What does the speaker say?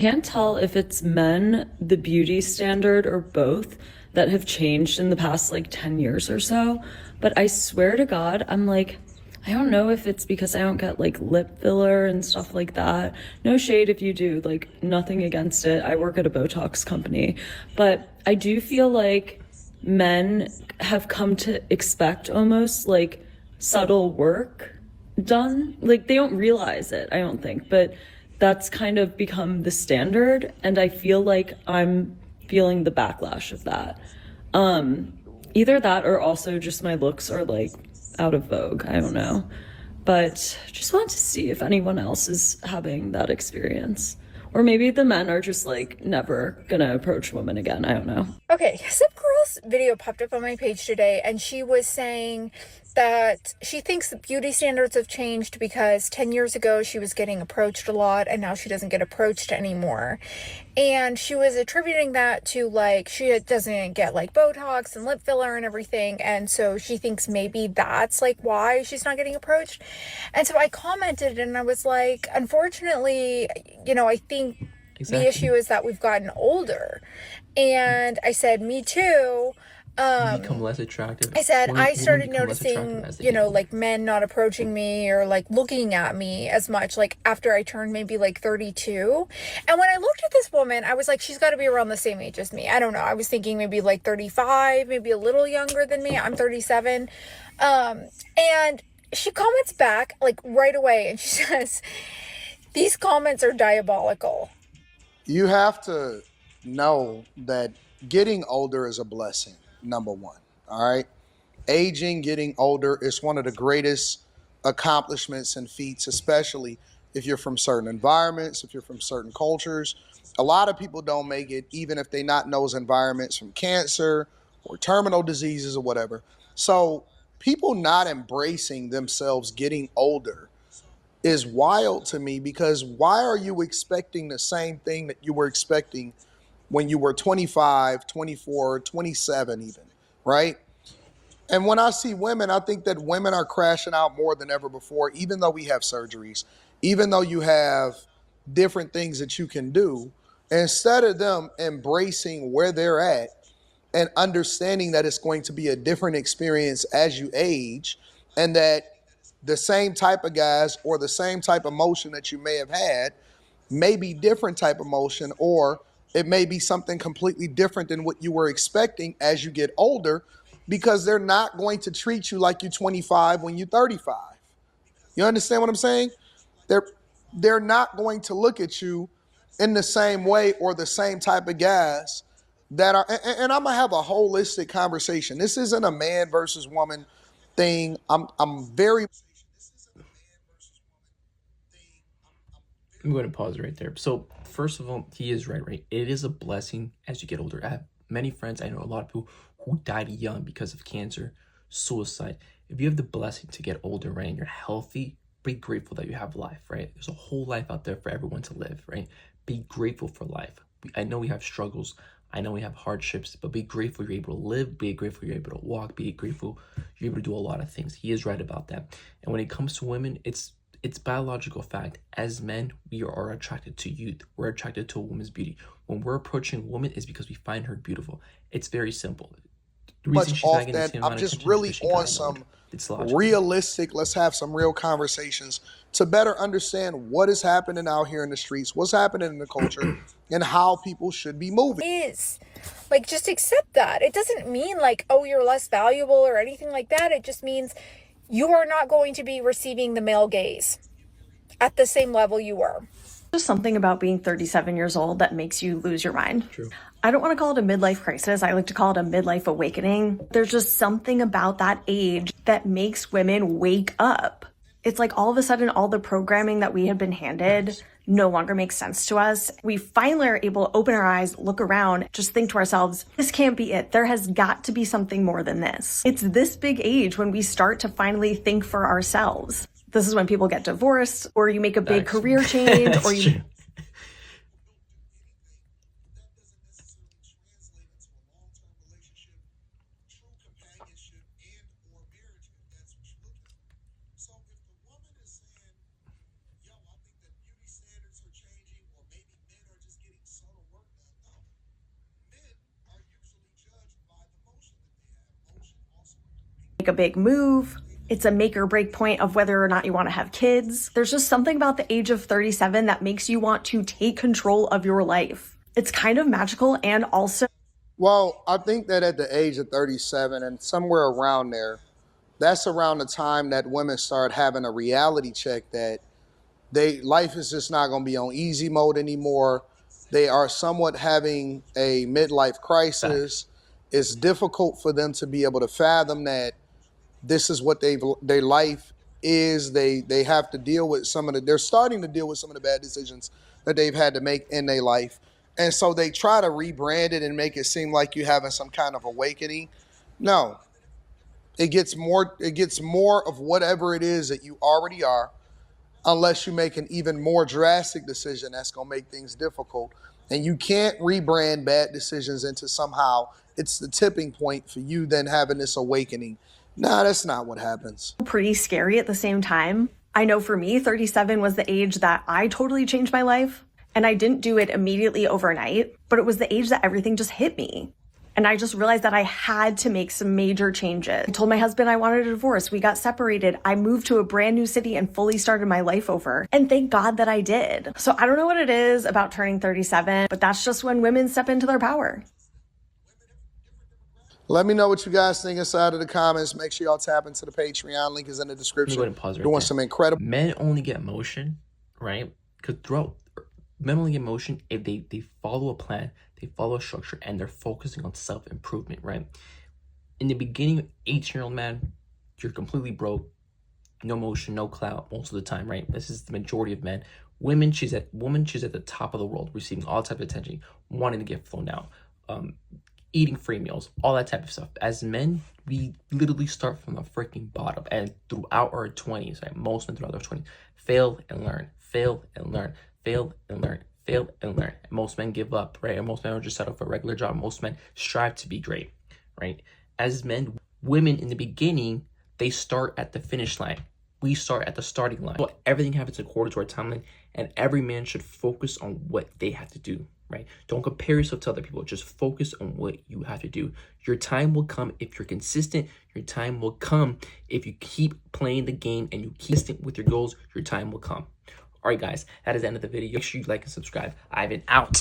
Can't tell if it's men, the beauty standard, or both that have changed in the past like 10 years or so. But I swear to God, I'm like, I don't know if it's because I don't get like lip filler and stuff like that. No shade if you do, like nothing against it. I work at a Botox company. But I do feel like men have come to expect almost like subtle work done. Like they don't realize it, I don't think, but that's kind of become the standard, and I feel like I'm feeling the backlash of that. Um Either that or also just my looks are like out of vogue. I don't know. But just want to see if anyone else is having that experience. Or maybe the men are just like never gonna approach women again. I don't know. Okay, some girl's video popped up on my page today, and she was saying that she thinks the beauty standards have changed because 10 years ago she was getting approached a lot, and now she doesn't get approached anymore. And she was attributing that to like she doesn't get like Botox and lip filler and everything, and so she thinks maybe that's like why she's not getting approached. And so I commented and I was like, unfortunately, I think the issue Exactly. is that we've gotten older. And I said, me too. We become Um, less attractive. I said, I Women started become less attractive noticing, as they get older. like men not approaching me or like looking at me as much, like after I turned maybe like 32. And when I looked at this woman, I was like, she's got to be around the same age as me. I don't know. I was thinking maybe like 35, maybe a little younger than me. I'm 37. And she comments back like right away and she says, these comments are diabolical. You have to know that getting older is a blessing, number one. All right. Aging, getting older is one of the greatest accomplishments and feats, especially if you're from certain environments, if you're from certain cultures. A lot of people don't make it, even if they not in those environments, from cancer or terminal diseases or whatever. So people not embracing themselves getting older is wild to me, because why are you expecting the same thing that you were expecting when you were 25, 24, 27 even, right? And when I see women, I think that women are crashing out more than ever before, even though we have surgeries, even though you have different things that you can do. Instead of them embracing where they're at and understanding that it's going to be a different experience as you age, and that the same type of guys or the same type of motion that you may have had may be different type of motion, or it may be something completely different than what you were expecting as you get older, because they're not going to treat you like you're 25 when you're 35. You understand what I'm saying? They're they're not going to look at you in the same way, or the same type of guys that are, and I'm gonna have a holistic conversation. This isn't a man versus woman thing. I'm very I'm going to pause right there. So, first of all, he is right, right? It is a blessing as you get older. I have many friends, I know a lot of people who died young because of cancer, suicide. If you have the blessing to get older, right, and you're healthy, be grateful that you have life, right? There's a whole life out there for everyone to live, right? Be grateful for life. I know we have struggles. I know we have hardships, but be grateful you're able to live, be grateful you're able to walk, be grateful you're able to do a lot of things. He is right about that. And when it comes to women, it's biological fact. As men, we are attracted to youth. We're attracted to a woman's beauty. When we're approaching a woman, is because we find her beautiful. It's very simple. The reason much she's not off getting the that. same I'm amount of just attention is because really she on got old. some It's logical. realistic, let's have some real conversations to better understand what is happening out here in the streets, what's happening in the culture, and how people should be moving. Is like, just accept that. It doesn't mean like, oh, you're less valuable or anything like that. It just means you are not going to be receiving the male gaze at the same level you were. Just something about being 37 years old that makes you lose your mind. True. I don't want to call it a midlife crisis. I like to call it a midlife awakening. There's just something about that age that makes women wake up. It's like all of a sudden, all the programming that we had been handed no longer makes sense to us. We finally are able to open our eyes, look around, just think to ourselves, this can't be it. There has got to be something more than this. It's this big age when we start to finally think for ourselves. This is when people get divorced, or you make a big Facts. career change, or That's you true. a big move. It's a make or break point of whether or not you want to have kids. There's just something about the age of 37 that makes you want to take control of your life. It's kind of magical and also... Well, I think that at the age of 37 and somewhere around there, that's around the time that women start having a reality check that life is just not going to be on easy mode anymore. They are somewhat having a midlife crisis. It's difficult for them to be able to fathom that this is what their life is. They have to deal with they're starting to deal with some of the bad decisions that they've had to make in their life. And so they try to rebrand it and make it seem like you're having some kind of awakening. No, it gets more of whatever it is that you already are, unless you make an even more drastic decision that's going to make things difficult. And you can't rebrand bad decisions into somehow it's the tipping point for you then having this awakening. Nah, that's not what happens. pretty scary at the same time. I know for me, 37 was the age that I totally changed my life. And I didn't do it immediately overnight, but it was the age that everything just hit me. And I just realized that I had to make some major changes. I told my husband I wanted a divorce. We got separated. I moved to a brand new city and fully started my life over. And thank God that I did. So I don't know what it is about turning 37, but that's just when women step into their power. Let me know what you guys think inside of the comments. Make sure y'all tap into the Patreon. Link is in the Let me description. go ahead and pause right Doing there. some incredible... Men only get motion, right? Because men only get motion if they follow a plan, they follow a structure, and they're focusing on self-improvement, right? In the beginning, 18-year-old man, you're completely broke, no motion, no clout most of the time, right? This is the majority of men. Women, she's at the top of the world, receiving all types of attention, wanting to get flown out, eating free meals, all that type of stuff. As men, we literally start from the freaking bottom, and throughout our 20s, right? Most men throughout their 20s fail and learn, fail and learn, fail and learn, fail and learn. Most men give up, right? And most men are just settle for a regular job. Most men strive to be great, right? As men, women in the beginning, they start at the finish line. We start at the starting line. So everything happens according to our timeline, and every man should focus on what they have to do, right? Don't compare yourself to other people. Just focus on what you have to do. Your time will come if you're consistent. Your time will come if you keep playing the game and you keep consistent with your goals. Your time will come. All right, guys, that is the end of the video. Make sure you like and subscribe. Ivan out.